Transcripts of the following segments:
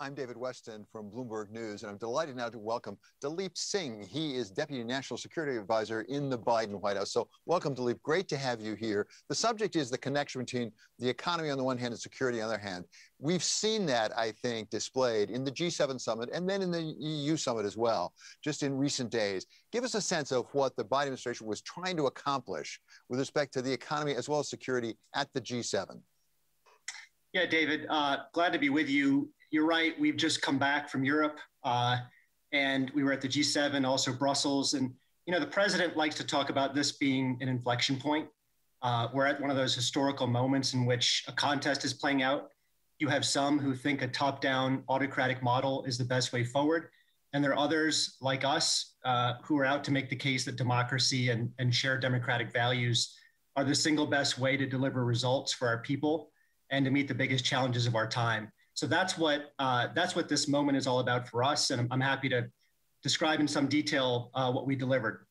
I'm David Westin from Bloomberg News, and I'm delighted now to welcome Daleep Singh. He is Deputy National Security Advisor in the Biden White House. So welcome, Daleep. Great to have you here. The subject is the connection between the economy on the one hand and security on the other hand. We've seen that, I think, displayed in the G7 summit and then in the EU summit as well, just in recent days. Give us a sense of what the Biden administration was trying to accomplish with respect to the economy as well as security at the G7. Yeah, David, glad to be with you. You're right. We've just come back from Europe, and we were at the G7, also Brussels. And, you know, the president likes to talk about this being an inflection point. We're at one of those historical moments in which a contest is playing out. You have some who think a top-down autocratic model is the best way forward. And there are others like us who are out to make the case that democracy and shared democratic values are the single best way to deliver results for our people and to meet the biggest challenges of our time. So that's what this moment is all about for us. And I'm happy to describe in some detail what we delivered.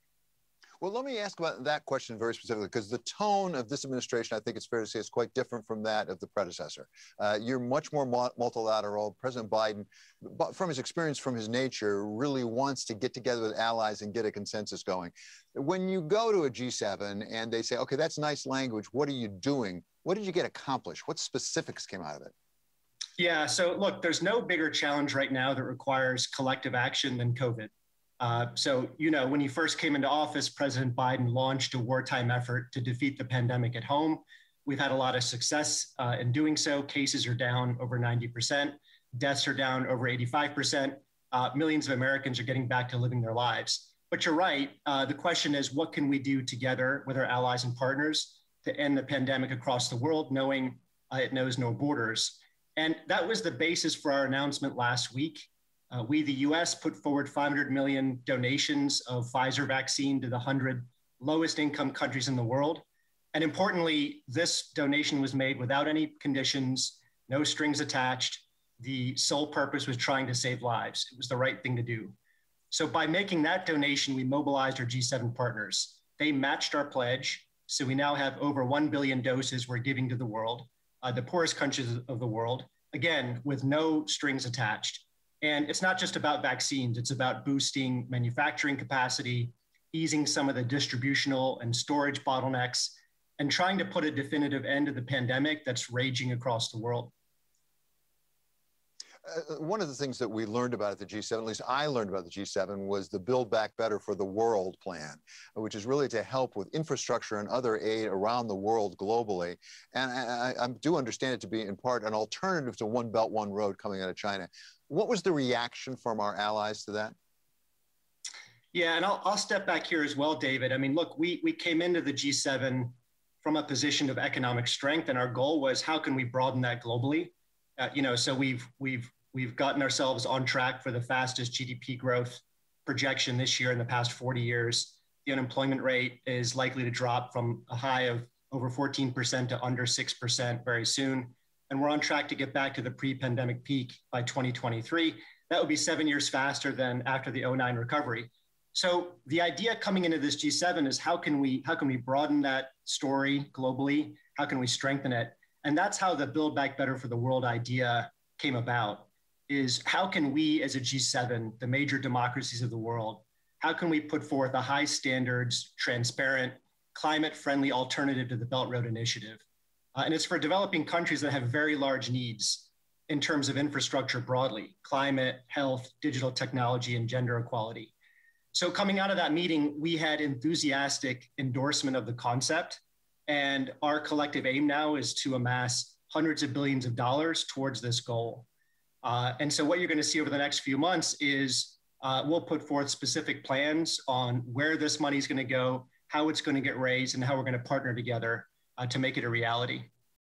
Well, let me ask about that question very specifically, because the tone of this administration, I think it's fair to say, is quite different from that of the predecessor. You're much more multilateral. President Biden, from his experience, from his nature, really wants to get together with allies and get a consensus going. When you go to a G7 and they say, okay, that's nice language, what are you doing? What did you get accomplished? What specifics came out of it? Yeah, so look, there's no bigger challenge right now that requires collective action than COVID. So, you know, when he first came into office, President Biden launched a wartime effort to defeat the pandemic at home. We've had a lot of success in doing so. Cases are down over 90%. Deaths are down over 85%. Millions of Americans are getting back to living their lives. But you're right. The question is, what can we do together with our allies and partners to end the pandemic across the world, knowing it knows no borders? And that was the basis for our announcement last week. We, the U.S., put forward 500 million donations of Pfizer vaccine to the 100 lowest income countries in the world. And importantly, this donation was made without any conditions, no strings attached. The sole purpose was trying to save lives. It was the right thing to do. So by making that donation, we mobilized our G7 partners. They matched our pledge. So we now have over 1 billion doses we're giving to the world. The poorest countries of the world, again, with no strings attached. And it's not just about vaccines, it's about boosting manufacturing capacity, easing some of the distributional and storage bottlenecks, and trying to put a definitive end to the pandemic that's raging across the world. One of the things that we learned about at the G7, at least I learned about the G7, was the Build Back Better for the World plan, which is really to help with infrastructure and other aid around the world globally. And I do understand it to be, in part, an alternative to One Belt, One Road coming out of China. What was the reaction from our allies to that? Yeah, and I'll step back here as well, David. I mean, look, we came into the G7 from a position of economic strength, and our goal was, how can we broaden that globally? So we've gotten ourselves on track for the fastest GDP growth projection this year in the past 40 years. The unemployment rate is likely to drop from a high of over 14% to under 6% very soon. And we're on track to get back to the pre-pandemic peak by 2023. That would be 7 years faster than after the 2009 recovery. So the idea coming into this G7 is how can we broaden that story globally? How can we strengthen it? And that's how the Build Back Better for the World idea came about. Is how can we as a G7, the major democracies of the world, how can we put forth a high standards, transparent, climate-friendly alternative to the Belt Road Initiative? And it's for developing countries that have very large needs in terms of infrastructure broadly, climate, health, digital technology, and gender equality. So coming out of that meeting, we had enthusiastic endorsement of the concept. And our collective aim now is to amass hundreds of billions of dollars towards this goal. And so what you're going to see over the next few months is we'll put forth specific plans on where this money is going to go, how it's going to get raised, and how we're going to partner together to make it a reality.